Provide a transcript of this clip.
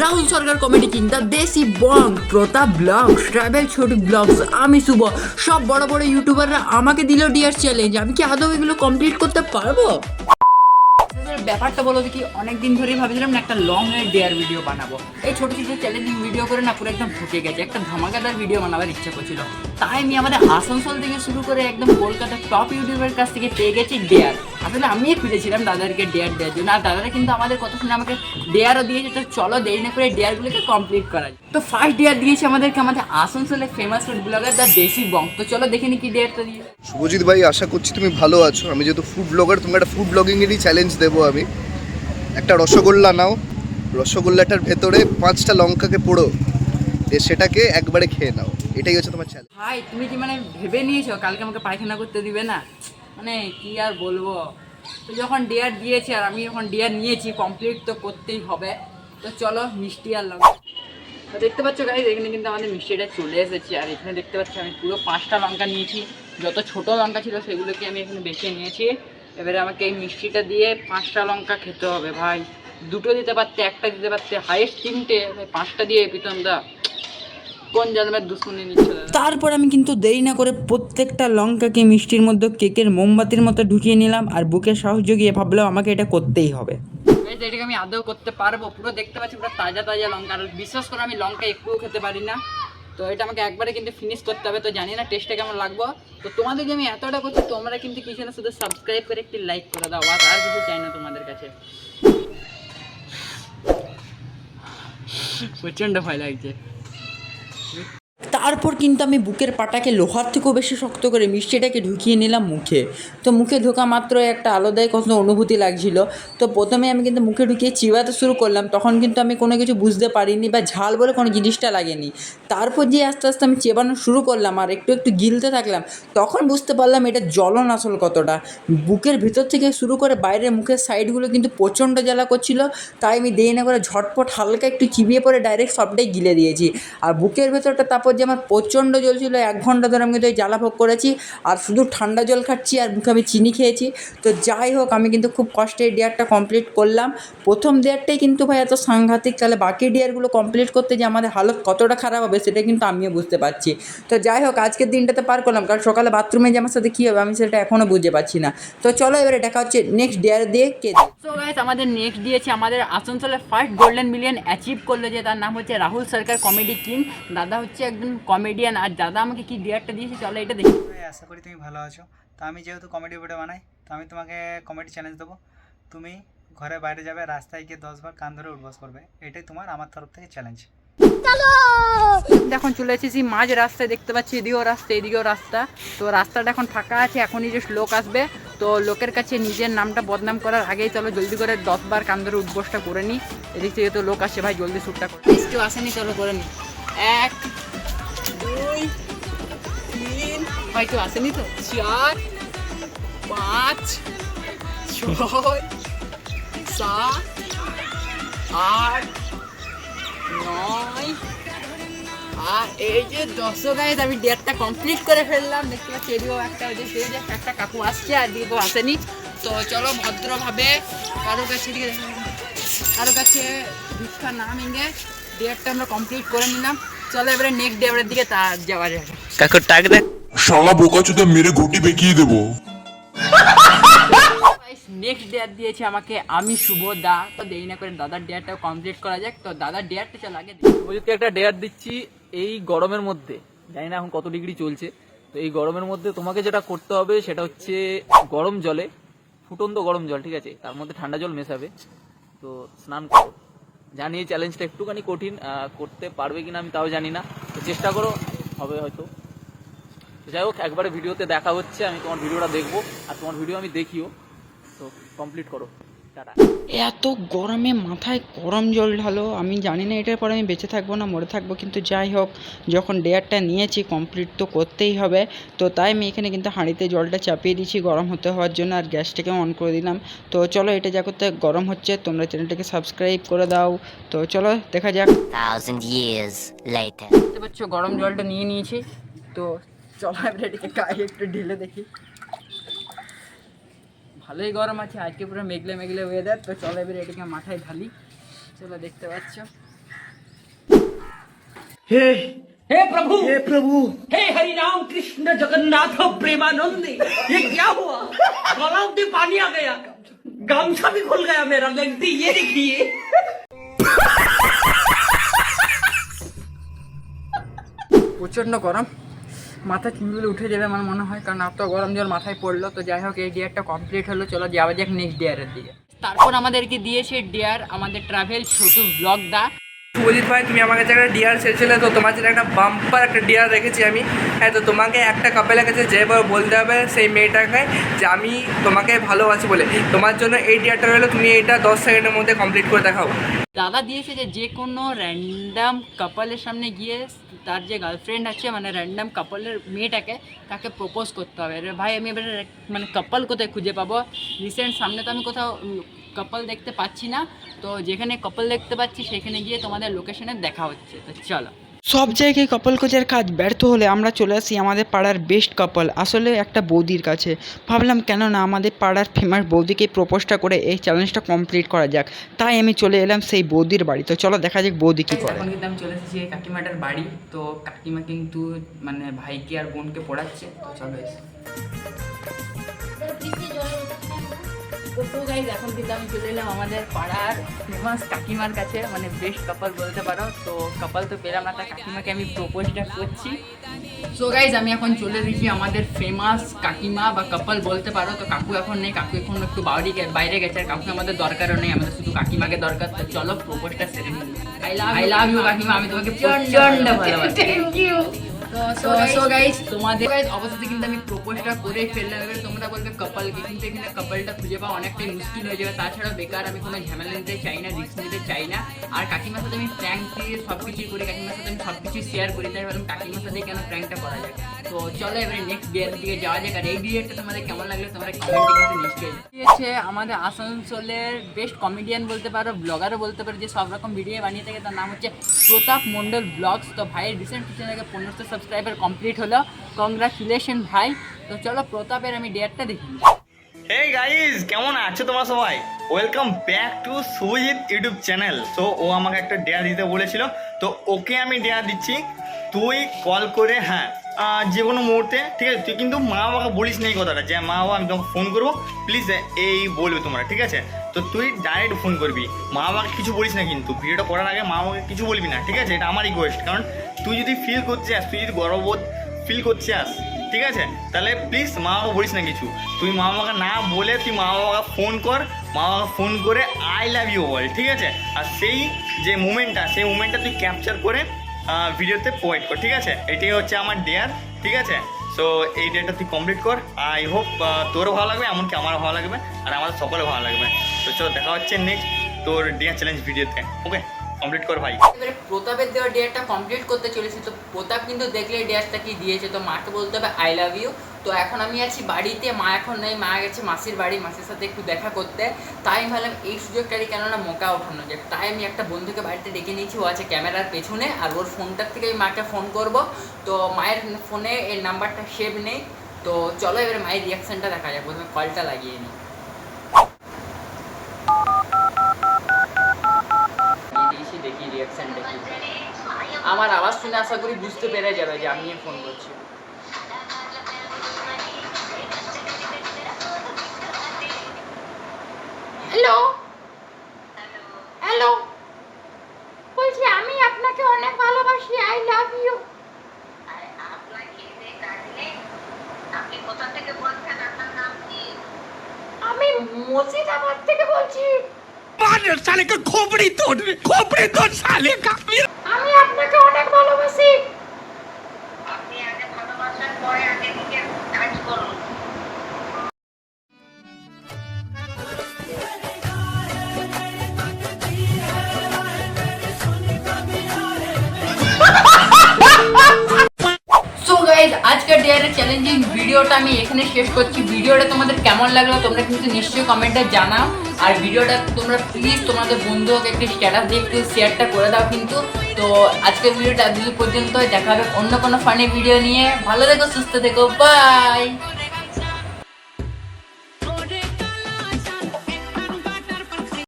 Rahul Sarkar comedy king, the দেশি বং, প্রতাপ blogs, travel Chhotu blogs, আমি শুভ, সব বড় বড় ইউটিউবাররা আমাকে দিল ডিয়ার চ্যালেঞ্জ। আমি কি আদৌ এগুলো কমপ্লিট করতে পারবো? ব্যাপারটা বলো কি, অনেকদিন ধরেই ভাবছিলাম না একটা লং ডেয়ার ভিডিও বানাবো। এই ছোটো ছোটো চ্যালেঞ্জিং ভিডিও করে না পুরো একদম ফুটে গেছে, একটা ধামাকাদার ভিডিও বানাবার ইচ্ছা করছিল। তাই আমি আমাদের আসানসোল থেকে শুরু করে একদম কলকাতার টপ ইউটিউবের কাছ থেকে পেয়ে গেছি ডেয়ার। আসলে আমিই খুঁজেছিলাম দাদাকে ডেয়ার দেওয়ার জন্য, আর দাদারা কিন্তু আমাদের কথা শুনে আমাকে ডেয়ারও দিয়েছে। তো চলো দেরি না করে ডেয়ারগুলোকে কমপ্লিট করা যায়। তো ফার্স্ট ডেয়ার দিয়েছে আমাদেরকে আমাদের আসানসোলের ফেমাস ফুড ব্লগার দ্য দেশি বং। তো চলো দেখে নি কি ডেয়ারটা দিয়ে। শুভজিৎ ভাই, আশা করছি তুমি ভালো আছো। আমি যেহেতু ফুড ব্লগার, তোমাকে একটা ফুড ব্লগিংয়েরই চ্যালেঞ্জ দেবো। আমি একটা রসগোল্লা নাও, রসগোল্লাটার ভেতরে 5টা লঙ্কাকে পোড়ো, সেটাকে একবারে খেয়ে নাও। এটাই হচ্ছে তোমার চ্যালেঞ্জ। ভাই তুমি কি মানে ভেবে নিয়েছো কালকে আমাকে পায়খানা করতে দিবে না? মানে কি আর বলবো। তো যখন ডেয়ার দিয়েছে আর আমি যখন ডেয়ার নিয়েছি, কমপ্লিট তো করতেই হবে। তো চলো মিষ্টি আর লঙ্কা। তো দেখতে পাচ্ছ গাইস, এখানে কিন্তু আমাদের মিষ্টিটা চলে এসেছে। আর এখানে দেখতে পাচ্ছি আমি পুরো 5টা লঙ্কা নিয়েছি। যত ছোট লঙ্কা ছিল সেগুলোকে আমি এখানে বেছে নিয়েছি। এবারে আমাকে এই মিষ্টিটা দিয়ে 5টা লঙ্কা খেতে হবে। ভাই দুটো দিতে পারতে, একটা দিতে পারতে, হাইয়েস্ট 3টে, ভাই 5টা দিয়ে প্রীতম দা কোন জন্মের দুশ্মনী নিচ্ছে। তারপর আমি কিন্তু দেরি না করে প্রত্যেকটা লঙ্কাকে মিষ্টির মধ্যে কেকের মোমবাতির মতো ঢুকিয়ে নিলাম। আর বুকে সাহস জুগিয়ে ভাবলাম আমাকে এটা করতেই হবে। এটাকে আমি আদৌ করতে পারবো? পুরো দেখতে পাচ্ছি পুরো তাজা তাজা লঙ্কা। আর বিশ্বাস করে আমি লঙ্কা একটুও খেতে পারি না। তো এটা আমাকে একবারে কিন্তু ফিনিশ করতে হবে। তো জানি না টেস্টটা কেমন লাগবে। তো তোমাদেরকে আমি এতটা করছি, তোমরা কিন্তু কিছু না শুধু সাবস্ক্রাইব করে একটি লাইক করে দাও, আর কিছু চাই না তোমাদের কাছে। প্রচণ্ড ভয় লাগছে। তারপর কিন্তু আমি বুকের পাটাকে লোহার থেকেও বেশি শক্ত করে মিষ্টিটাকে ঢুকিয়ে নিলাম মুখে। তো মুখে ঢোকা মাত্র একটা আলাদাই কত অনুভূতি লাগছিল। তো প্রথমে আমি কিন্তু মুখে ঢুকিয়ে চিবাতে শুরু করলাম, তখন কিন্তু আমি কোনো কিছু বুঝতে পারিনি বা ঝাল বলে কোনো জিনিসটা লাগেনি। তারপর যে আস্তে আস্তে আমি চেবানো শুরু করলাম আর একটু একটু গিলতে থাকলাম, তখন বুঝতে পারলাম এটা জ্বলন আসল কতটা। বুকের ভিতর থেকে শুরু করে বাইরের মুখের সাইডগুলো কিন্তু প্রচণ্ড জ্বালা করছিল। তাই আমি দেরি না করে ঝটপট হালকা একটু চিবিয়ে পরে ডাইরেক্ট সবটাই গিলে দিয়েছি। আর বুকের ভেতরটা তারপর যে আমার প্রচণ্ড জ্বলছিল, 1 ঘন্টা ধরে আমি কিন্তু ওই জ্বালা ভোগ করেছি। আর শুধু ঠান্ডা জল খাচ্ছি আর মুখে আমি চিনি খেয়েছি। তো যাই হোক, আমি কিন্তু খুব কষ্টে এই ডেয়ারটা কমপ্লিট করলাম। প্রথম ডেয়ারটাই কিন্তু ভাই এত সাংঘাতিক, তাহলে বাকি ডেয়ারগুলো কমপ্লিট করতে যে আমাদের হালত কতটা খারাপ হবে সেটা কিন্তু আমিও বুঝতে পারছি। তো যাই হোক, আজকের দিনটাতে পার করলাম, কারণ সকালে বাথরুমে যে আমার সাথে কী হবে আমি সেটা এখনও বুঝতে পারছি না। তো চলো এবারে দেখা হচ্ছে নেক্সট ডেয়ার দিয়ে কে। সো গাইস, আমাদের নেক্সট দিয়েছে আমাদের আসানসোলের ফার্স্ট গোল্ডেন মিলিয়ন অ্যাচিভ করলো, যে তার নাম হচ্ছে রাহুল সরকার কমেডি কিং। দাদা হচ্ছে একজন কমেডিয়ান। আর দাদা আমাকে কি ডেয়ারটা দিয়েছে চলো এটা দেখি। আশা করি তুমি ভালো আছো। তো আমি যেহেতু কমেডি ভিডিও বানাই, তো আমি তোমাকে কমেডি চ্যালেঞ্জ দেবো। তুমি ঘরে বাইরে যাবে, রাস্তায় গিয়ে 10 বার কান ধরে উঠবস করবে। এটাই তোমার আমার তরফ থেকে চ্যালেঞ্জ। এখন চলে এসেছি মাঝ রাস্তায়, দেখতে পাচ্ছি এদিকেও রাস্তা এদিকেও রাস্তা। তো রাস্তাটা এখন ফাঁকা আছে, এখনই জাস্ট লোক আসবে। তো লোকের কাছে নিজের নামটা বদনাম করার আগেই চলো জলদি করে 10 বার কান ধরে উঠবসটা করে নিই। এদিক থেকে তো লোক আসছে, ভাই জলদি শ্যুটটা করে। কেউ আসেনি, চলো করে নিই। 1 2 3, ভাই কেউ আসেনি তো। 4 5 6 7 8 9। আর এই যে 10 গাইজ, আমি ডেটটা কমপ্লিট করে ফেললাম। দেখতে পাচ্ছি এদিকেও একটা কাকু আসছে আর দিকে কেউ আসেনি। তো চলো ভদ্রভাবে কারো কাছে ভিক্ষা না ভেঙে ডেটটা আমরা কমপ্লিট করে নিলাম। চলো এবারে নেক্সট ডেটের দিকে যাওয়া যাবে। কাকুর টাক দেখ, শালা বোকাচোদা মেরে ঘটি বেঁকিয়ে দেবো। নেক্সট ডেট দিয়েছে আমাকে আমি শুভ দা। তো দেরি না করে দাদার ডেটটা কমপ্লিট করা যাক। তো দাদার ডেটটা চল আগে যদি একটা ডেয়ার দিচ্ছি এই গরমের মধ্যে, জানি না এখন কত ডিগ্রি চলছে, তো এই গরমের মধ্যে তোমাকে যেটা করতে হবে সেটা হচ্ছে গরম জলে, ফুটন্ত গরম জল, ঠিক আছে, তার মধ্যে ঠান্ডা জল মেশাবে, তো স্নান করো। জানি এই চ্যালেঞ্জটা একটুখানি কঠিন, করতে পারবে কিনা আমি তাও জানি না, তো চেষ্টা করো, হবে হয়তো। যাই হোক, একবারে ভিডিওতে দেখা হচ্ছে, আমি তোমার ভিডিওটা দেখবো আর তোমার ভিডিও আমি দেখিও। তো কমপ্লিট করো, টাটা। এত গরমে মাথায় গরম জল ঢালো, আমি জানি না এটার পরে আমি বেঁচে থাকবো না মরে থাকবো, কিন্তু যাই হোক যখন ডেয়ারটা নিয়েছি কমপ্লিট তো করতেই হবে। তো তাই আমি এখানে কিন্তু হাঁড়িতে জলটা চাপিয়ে দিয়েছি গরম হতে হওয়ার জন্য, আর গ্যাসটাকে অন করে দিলাম। তো চলো এটা যা করতে গরম হচ্ছে, তোমরা চ্যানেলটাকে সাবস্ক্রাইব করে দাও। তো চলো দেখা যাক। 1000 years later. দেখতে পাচ্ছ গরম জলটা নিয়ে নিয়েছি। তো চলো এবার এটাকে গায়ে একটু ঢেলে দেখি। ভালোই গরম আছে আজকে, পুরো মেঘলে মেঘলে ওয়েদার। তো চলো এবার এটাকে মাথায় ঢালি। চলো দেখতে পাচ্ছ हे प्रभु हे हरि राम कृष्ण जगन्नाथ प्रेमानंद, ये क्या हुआ? गलाव में पानी आ गया, गामछा भी खुल गया मेरा। लगती ये देखिए। প্রচণ্ড গরম, মাথা চুলগুলো উঠে যাবে আমার মনে হয়, কারণ এত গরম জল মাথায় পড়লো। তো যাই হোক, এই ডিয়ারটা কমপ্লিট হলো, চলো যাওয়া যাক নেক্সট ডিয়ারের দিকে। তারপর আমাদেরকে দিয়েছে ডিয়ার আমাদের ট্রাভেল ছোটু ব্লগ দা। সুজিত ভাই, তুমি আমার কাছে একটা ডিয়ার চেয়েছিলে, তো তোমার জন্য একটা বাম্পার একটা ডিয়ার রেখেছি আমি। হ্যাঁ, তো তোমাকে একটা কাপেলের কাছে যেভাবে বলতে হবে সেই মেয়েটাকে যে আমি তোমাকে ভালোবাসি বলে, তোমার জন্য এই ডিয়ারটা রইলো। তুমি এটা 10 সেকেন্ডের মধ্যে কমপ্লিট করে দেখাও। দাদা দিয়েছে যে কোনো র্যান্ডাম কাপলের সামনে গিয়ে তার যে গার্লফ্রেন্ড আছে, মানে র্যান্ডাম কাপলের মেয়েটাকে, তাকে প্রপোজ করতে হবে। এবার ভাই আমি এবার মানে কাপল কোথায় খুঁজে পাবো? রিসেন্ট সামনে তো আমি কোথাও কাপল দেখতে পাচ্ছি না, তো যেখানে কাপল দেখতে পাচ্ছি সেখানে গিয়ে তোমাদের লোকেশনে দেখা হচ্ছে। তো চলো। সব জায়গায় কাপল খোঁজার কাজ ব্যর্থ হলে আমরা চলে আসি আমাদের পাড়ার বেস্ট কাপল, আসলে একটা বৌদির কাছে। ভাবলাম কেন না আমাদের পাড়ার ফেমাস বৌদিকে প্রপোজটা করে এই চ্যালেঞ্জটা কমপ্লিট করা যাক। তাই আমি চলে এলাম সেই বৌদির বাড়ি। তো চলো দেখা যাক বৌদি কী করে। এখন কিন্তু আমি চলে এসেছি এই কাকিমাটার বাড়ি। তো কাকিমা কিন্তু মানে ভাইকে আর বোনকে পড়াচ্ছে। তো চলো এসে তো গাইজ, এখন কিন্তু আমি চলে এলাম আমাদের পাড়ার ফেমাস কাকিমার কাছে, মানে বেস্ট কাপল বলতে পারো। তো কাপল তো পেলাম না, তার কাকিমাকে আমি প্রপোজটা করছি। সো গাইজ, আমি এখন চলে এসেছি আমাদের ফেমাস কাকিমা বা কাপল বলতে পারো। তো কাকু এখন নেই, কাকু এখন একটু বাইরে গেছে, আর কাকু আমাদের দরকারও নেই, আমাদের শুধু কাকিমাকে দরকার। তো চলো প্রপোজটা সেরে নিই। আই লাভ ইউ কাকিমা, আমি তোমাকে প্রচন্ড ভালোবাসি। Thank you. সো গাইস, তোমাদের গাইস অবশ্যই কিন্তু আমি প্রপোজটা করে ফেললাম। এবার তোমরা বলবে কাপলকে, কিন্তু এখানে কাপলটা খুঁজে পাওয়া অনেকটাই মুশকিল হয়ে যাবে। তাছাড়া বেকার আমি কোনো ঝামেলা নিতে চাই না, রিস্ক নিতে চাই না। আর কাকিমার সাথে আমি প্র্যাঙ্ক দিয়ে সব কিছুই করি, কাকিমার সাথে আমি সব কিছু শেয়ার করি, তাই ভাবলাম কাকিমার সাথে কেন প্র্যাঙ্কটা করা যায়। তো চলো এবারে নেক্সট বিয়ের দিকে যাওয়া যাক। আর এই বিয়েটা তোমাদের কেমন লাগলো তোমরা কমেন্টে কিন্তু নিশ্চয়ই। হচ্ছে আমাদের আসানসোলের বেস্ট কমেডিয়ান বলতে পারো, ব্লগারও বলতে পারো, যে সব রকম ভিডিও বানিয়ে থাকে। তার নাম হচ্ছে প্রতাপ মণ্ডল ব্লগস। তো ভাইয়ের রিসেন্ট কিছু আগে 1500 সাবস্ক্রাইবার কমপ্লিট হলো, কংগ্রাচুলেশন ভাই। তো চলো প্রতাপের আমি ডেটটা দেখি। হেই গাইজ, কেমন আছো তোমরা সবাই? Welcome back to Sujit YouTube channel. তো ও আমাকে একটা ডেয়ার দিতে বলেছিল, তো ওকে আমি ডেয়ার দিচ্ছি। তুই কল করে, হ্যাঁ যে কোনো মুহূর্তে, ঠিক আছে? তুই কিন্তু মা বাবাকে বলিস না এই কথাটা, যে মা বাবা আমি তোমাকে ফোন করবো প্লিজ এই বলবে তোমরা, ঠিক আছে? তো তুই ডাইরেক্ট ফোন করবি, মা বাবাকে কিছু বলিস না, কিন্তু ভিডিওটা করার আগে মা বাবাকে কিছু বলবি না, ঠিক আছে? এটা আমার রিকোয়েস্ট। কারণ তুই যদি ফিল করতে চাস, তুই যদি গর্ববোধ ফিল করতে চাস, ঠিক আছে, তাহলে প্লিজ মা বাবাকে বলিস না কিছু। তুই মা বাবাকে না বলে তুই মা বাবাকে ফোন কর, মা বাবাকে ফোন করে আই লাভ ইউ বল, ঠিক আছে? আর সেই যে মুমেন্টটা তুই ক্যাপচার করে ভিডিওতে প্রোভাইড কর, ঠিক আছে? এটাই হচ্ছে আমার ডেয়ার, ঠিক আছে? সো এই ডেয়ারটা তুই কমপ্লিট কর। আই হোপ তোরও ভালো লাগবে, এমনকি আমারও ভালো লাগবে, আর আমাদের সকলেও ভালো লাগবে। তো চলো দেখা হচ্ছে নেক্সট তোর ডেয়ার চ্যালেঞ্জ ভিডিওতে। ওকে, কমপ্লিট কর ভাই। এবারে প্রতাপের দেওয়া ডেয়ারটা কমপ্লিট করতে চলেছি। তো প্রতাপ কিন্তু দেখলে এই ডেয়ারটা কি দিয়েছে, তো মাকে বলতে হবে আই লাভ ইউ। তো এখন আমি আছি বাড়িতে, মা এখন নেই, মা গেছে মাসির বাড়ি, মাসির সাথে একটু দেখা করতে। তাই আমি ভাবলাম এই সুযোগটারই কেননা মোকা ওঠানো যায়। তাই আমি একটা বন্ধুকে বাড়িতে ডেকে নিয়েছি, ও আছে ক্যামেরার পেছনে, আর ওর ফোনটার থেকে আমি মাকে ফোন করব। তো মায়ের ফোনে এর নাম্বারটা সেভ নেই। তো চলো এবারে মায়ের রিয়াকশানটা দেখা যাক। প্রথমে কলটা লাগিয়ে নিই, দেখি রিয়াকশানটা কি। আমার আওয়াজ শুনে আশা করি বুঝতে পেরে যাবে যে আমি ফোন করছি। হ্যালো হ্যালো, বলছি আমি আপনাকে অনেক ভালোবাসি, আই লাভ ইউ। আমি মুর্শিদাবাদ থেকে বলছি। আমি আপনাকে অনেক ভালোবাসি। আপনি আগে ভালোবাসার পরে আগে থেকে কাজ করুন। সো গাইজ, আজকের ডেয়ারের চ্যালেঞ্জিং ভিডিওটা আমি এখানে শেষ করছি। ভিডিওটা তোমাদের কেমন লাগলো তোমরা কিন্তু নিশ্চয়ই কমেন্টে জানাও। আর ভিডিওটা তোমরা প্লিজ তোমাদের বন্ধুকে একটু স্ট্যাটাস দিয়ে একটু শেয়ারটা করে দাও কিন্তু। তো আজকের ভিডিওটা এত পর্যন্ত, দেখা হবে অন্য কোনো ফানি ভিডিও নিয়ে। ভালো থেকো, সুস্থ থেকো, বাই।